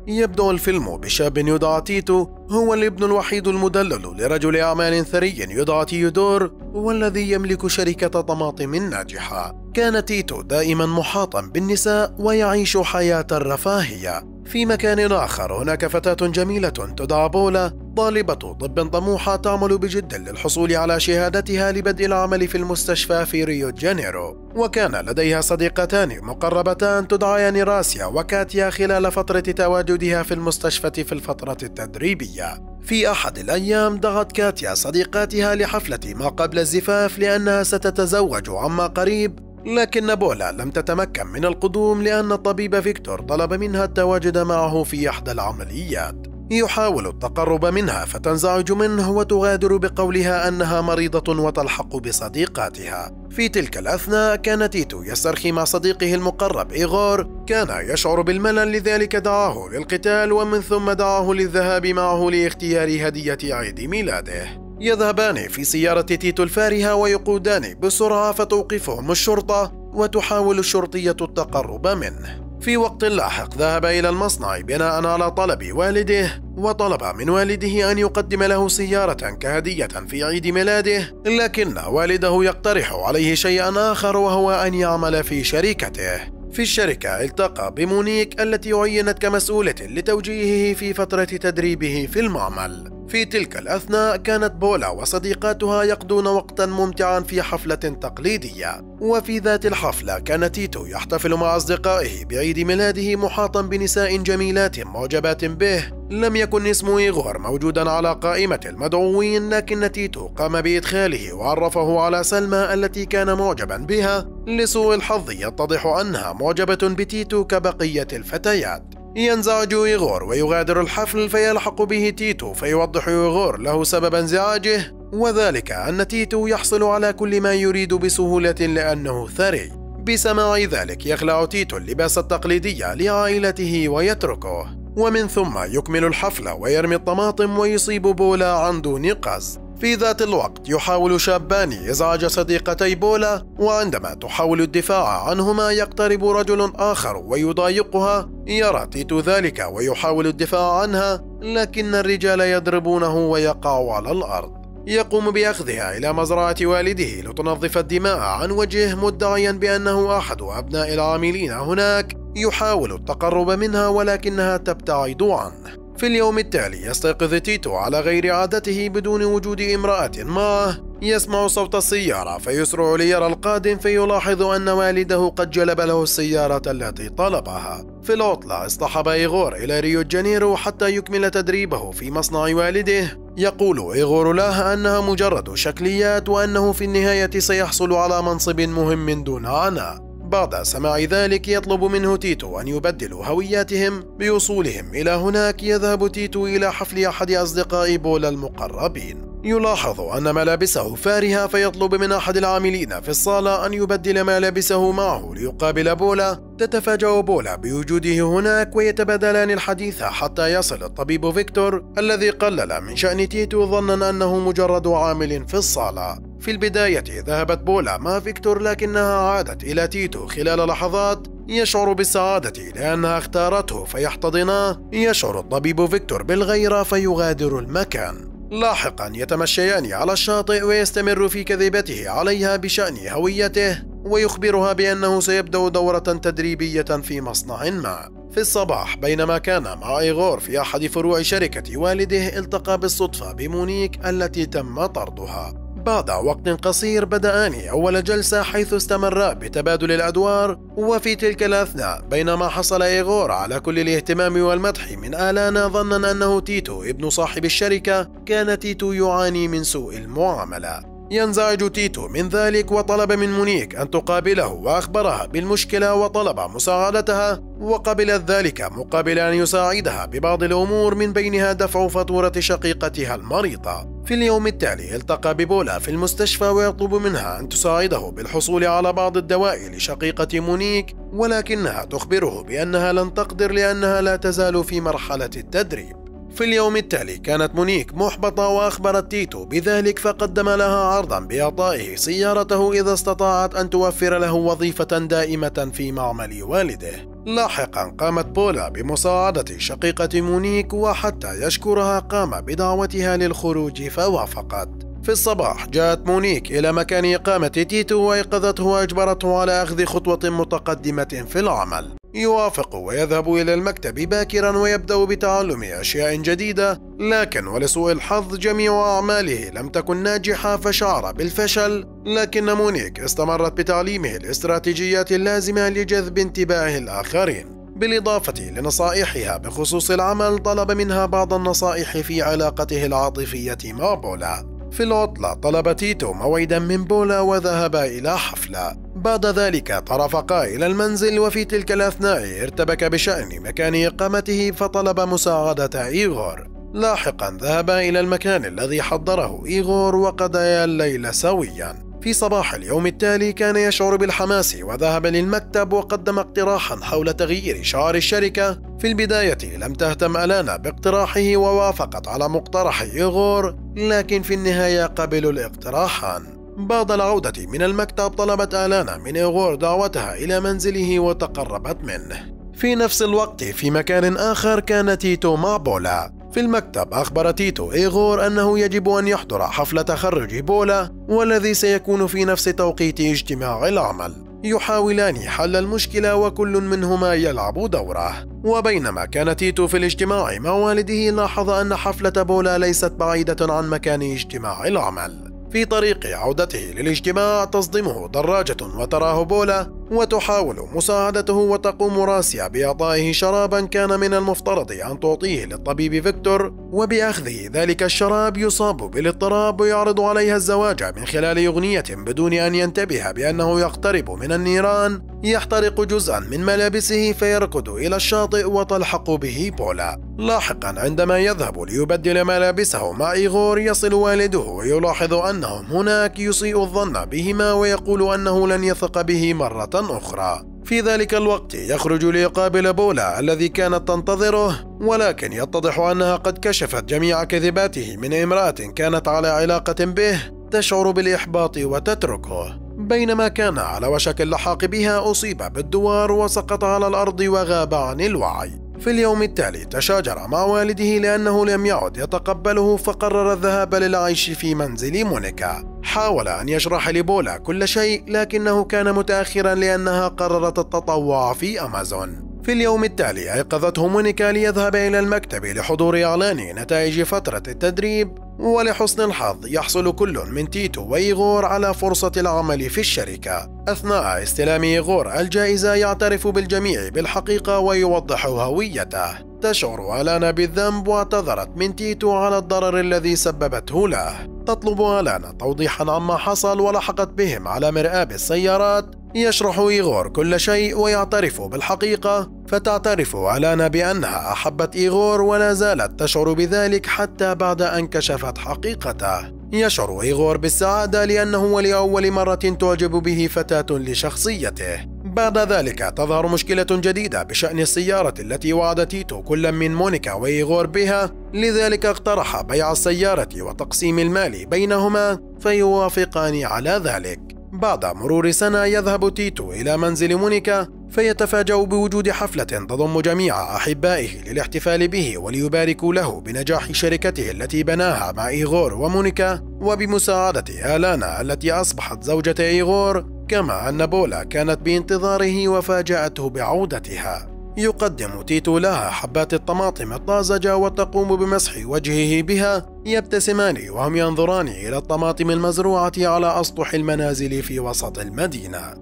يبدأ الفيلم بشاب يدعى تيتو، هو الابن الوحيد المدلل لرجل أعمال ثري يدعى تيودور، والذي يملك شركة طماطم ناجحة. كان تيتو دائما محاطا بالنساء ويعيش حياة الرفاهية. في مكان آخر هناك فتاة جميلة تدعى بولا، طالبة طب طموحة تعمل بجد للحصول على شهادتها لبدء العمل في المستشفى في ريو جانيرو. وكان لديها صديقتان مقربتان تدعيان راسيا وكاتيا خلال فترة تواجدها في المستشفى في الفترة التدريبية. في أحد الأيام دعت كاتيا صديقاتها لحفلة ما قبل الزفاف لأنها ستتزوج عما قريب، لكن بولا لم تتمكن من القدوم لأن الطبيب فيكتور طلب منها التواجد معه في إحدى العمليات. يحاول التقرب منها فتنزعج منه وتغادر بقولها أنها مريضة وتلحق بصديقاتها. في تلك الأثناء كان تيتو يسترخي مع صديقه المقرب إيغور، كان يشعر بالملل لذلك دعاه للقتال، ومن ثم دعاه للذهاب معه لاختيار هدية عيد ميلاده. يذهبان في سيارة تيتو الفارهة ويقودان بسرعة فتوقفهم الشرطة وتحاول الشرطية التقرب منه. في وقت لاحق ذهب إلى المصنع بناء على طلب والده، وطلب من والده أن يقدم له سيارة كهدية في عيد ميلاده، لكن والده يقترح عليه شيئا آخر وهو أن يعمل في شركته. في الشركة التقى بمونيك التي عينت كمسؤولة لتوجيهه في فترة تدريبه في المعمل. في تلك الأثناء كانت بولا وصديقاتها يقضون وقتا ممتعا في حفلة تقليدية، وفي ذات الحفلة كان تيتو يحتفل مع أصدقائه بعيد ميلاده محاطا بنساء جميلات معجبات به. لم يكن اسم إيغور موجودا على قائمة المدعوين، لكن تيتو قام بإدخاله وعرفه على سلمى التي كان معجبا بها. لسوء الحظ يتضح أنها معجبة بتيتو كبقية الفتيات. ينزعج إيغور ويغادر الحفل، فيلحق به تيتو فيوضح إيغور له سبب انزعاجه، وذلك أن تيتو يحصل على كل ما يريد بسهولة لأنه ثري. بسماع ذلك يخلع تيتو اللباس التقليدي لعائلته ويتركه، ومن ثم يكمل الحفلة ويرمي الطماطم ويصيب بولا عن دون قصد. في ذات الوقت يحاول شابان إزعاج صديقتي بولا، وعندما تحاول الدفاع عنهما يقترب رجل آخر ويضايقها. يرى تيتو ذلك ويحاول الدفاع عنها، لكن الرجال يضربونه ويقع على الأرض. يقوم بأخذها إلى مزرعة والده لتنظف الدماء عن وجهه، مدعيا بأنه أحد أبناء العاملين هناك. يحاول التقرب منها ولكنها تبتعد عنه. في اليوم التالي يستيقظ تيتو على غير عادته بدون وجود امرأة معه. يسمع صوت السيارة فيسرع ليرى القادم، فيلاحظ أن والده قد جلب له السيارة التي طلبها. في العطلة اصطحب إيغور إلى ريو جانيرو حتى يكمل تدريبه في مصنع والده. يقول إيغور له أنها مجرد شكليات، وأنه في النهاية سيحصل على منصب مهم دون عناء. بعد سماع ذلك يطلب منه تيتو أن يبدلوا هوياتهم. بوصولهم إلى هناك يذهب تيتو إلى حفل أحد أصدقاء بولا المقربين. يلاحظ أن ملابسه فارهة، فيطلب من أحد العاملين في الصالة أن يبدل ملابسه معه ليقابل بولا. تتفاجأ بولا بوجوده هناك ويتبادلان الحديث حتى يصل الطبيب فيكتور الذي قلل من شأن تيتو ظنا أنه مجرد عامل في الصالة. في البداية ذهبت بولا مع فيكتور، لكنها عادت إلى تيتو خلال لحظات. يشعر بالسعادة لأنها اختارته فيحتضناه. يشعر الطبيب فيكتور بالغيرة فيغادر المكان. لاحقا يتمشيان على الشاطئ ويستمر في كذبته عليها بشأن هويته، ويخبرها بأنه سيبدأ دورة تدريبية في مصنع ما. في الصباح بينما كان مع إيغور في أحد فروع شركة والده، التقى بالصدفة بمونيك التي تم طردها. بعد وقت قصير بدأان أول جلسة، حيث استمرا بتبادل الأدوار. وفي تلك الأثناء بينما حصل إيغور على كل الاهتمام والمدح من آلانا ظنا أنه تيتو ابن صاحب الشركة، كان تيتو يعاني من سوء المعاملة. ينزعج تيتو من ذلك وطلب من مونيك أن تقابله وأخبرها بالمشكلة وطلب مساعدتها، وقبلت ذلك مقابل أن يساعدها ببعض الأمور من بينها دفع فاتورة شقيقتها المريضة. في اليوم التالي التقى ببولا في المستشفى ويطلب منها أن تساعده بالحصول على بعض الدواء لشقيقة مونيك، ولكنها تخبره بأنها لن تقدر لأنها لا تزال في مرحلة التدريب. في اليوم التالي كانت مونيك محبطة وأخبرت تيتو بذلك، فقدم لها عرضا بإعطائه سيارته إذا استطاعت أن توفر له وظيفة دائمة في معمل والده. لاحقا قامت بولا بمساعدة شقيقة مونيك، وحتى يشكرها قام بدعوتها للخروج فوافقت. في الصباح جاءت مونيك إلى مكان إقامة تيتو وأيقظته وأجبرته على أخذ خطوة متقدمة في العمل. يوافق ويذهب إلى المكتب باكرا ويبدأ بتعلم أشياء جديدة، لكن ولسوء الحظ جميع أعماله لم تكن ناجحة فشعر بالفشل. لكن مونيك استمرت بتعليمه الاستراتيجيات اللازمة لجذب انتباه الآخرين. بالإضافة لنصائحها بخصوص العمل، طلب منها بعض النصائح في علاقته العاطفية مع بولا. في العطلة طلب تيتو موعدا من بولا وذهبا إلى حفلة. بعد ذلك ترافقا إلى المنزل، وفي تلك الأثناء ارتبك بشأن مكان إقامته فطلب مساعدة إيغور. لاحقا ذهبا إلى المكان الذي حضره إيغور وقضيا الليل سويا. في صباح اليوم التالي كان يشعر بالحماس وذهب للمكتب وقدم اقتراحا حول تغيير شعار الشركة. في البداية لم تهتم ألانا باقتراحه ووافقت على مقترح إيغور، لكن في النهاية قبلوا الاقتراحان. بعد العودة من المكتب طلبت ألانا من إيغور دعوتها إلى منزله وتقربت منه. في نفس الوقت في مكان آخر كان تيتو مع بولا. في المكتب أخبر تيتو إيغور أنه يجب أن يحضر حفل تخرج بولا، والذي سيكون في نفس توقيت اجتماع العمل. يحاولان حل المشكلة وكل منهما يلعب دوره. وبينما كان تيتو في الاجتماع مع والده، لاحظ أن حفلة بولا ليست بعيدة عن مكان اجتماع العمل. في طريق عودته للاجتماع تصدمه دراجة وتراه بولا وتحاول مساعدته، وتقوم راسيا بإعطائه شرابا كان من المفترض أن تعطيه للطبيب فيكتور، وبأخذه ذلك الشراب يصاب بالاضطراب ويعرض عليها الزواج من خلال أغنية بدون أن ينتبه بأنه يقترب من النيران. يحترق جزءا من ملابسه فيركض إلى الشاطئ وتلحق به بولا. لاحقا عندما يذهب ليبدل ملابسه مع إيغور، يصل والده ويلاحظ أنهم هناك، يسيء الظن بهما ويقول أنه لن يثق به مرة أخرى. في ذلك الوقت يخرج ليقابل بولا الذي كانت تنتظره، ولكن يتضح أنها قد كشفت جميع كذباته من امرأة كانت على علاقة به. تشعر بالإحباط وتتركه. بينما كان على وشك اللحاق بها أصيب بالدوار وسقط على الأرض وغاب عن الوعي. في اليوم التالي تشاجر مع والده لأنه لم يعد يتقبله، فقرر الذهاب للعيش في منزل مونيكا. حاول أن يشرح لبولا كل شيء، لكنه كان متأخرا لأنها قررت التطوع في أمازون. في اليوم التالي أيقظته مونيكا ليذهب إلى المكتب لحضور إعلان نتائج فترة التدريب. ولحسن الحظ يحصل كل من تيتو وإيغور على فرصة العمل في الشركة. أثناء استلام إيغور الجائزة يعترف بالجميع بالحقيقة ويوضح هويته. تشعر ألانا بالذنب واعتذرت من تيتو على الضرر الذي سببته له. تطلب ألانا توضيحا عما حصل، ولحقت بهم على مرآب السيارات. يشرح إيغور كل شيء ويعترف بالحقيقة، فتعترف ألانا بأنها أحبت إيغور ولا زالت تشعر بذلك حتى بعد أن كشفت حقيقته. يشعر إيغور بالسعادة لأنه ولأول مرة تعجب به فتاة لشخصيته. بعد ذلك تظهر مشكلة جديدة بشأن السيارة التي وعد تيتو كل من مونيكا وإيغور بها، لذلك اقترح بيع السيارة وتقسيم المال بينهما، فيوافقان على ذلك. بعد مرور سنة يذهب تيتو إلى منزل مونيكا، فيتفاجأ بوجود حفلة تضم جميع أحبائه للاحتفال به وليباركوا له بنجاح شركته التي بناها مع إيغور ومونيكا، وبمساعدة آلانا التي أصبحت زوجة إيغور، كما أن بولا كانت بانتظاره وفاجأته بعودتها. يقدم تيتو لها حبات الطماطم الطازجة وتقوم بمسح وجهه بها. يبتسمان وهم ينظران إلى الطماطم المزروعة على أسطح المنازل في وسط المدينة.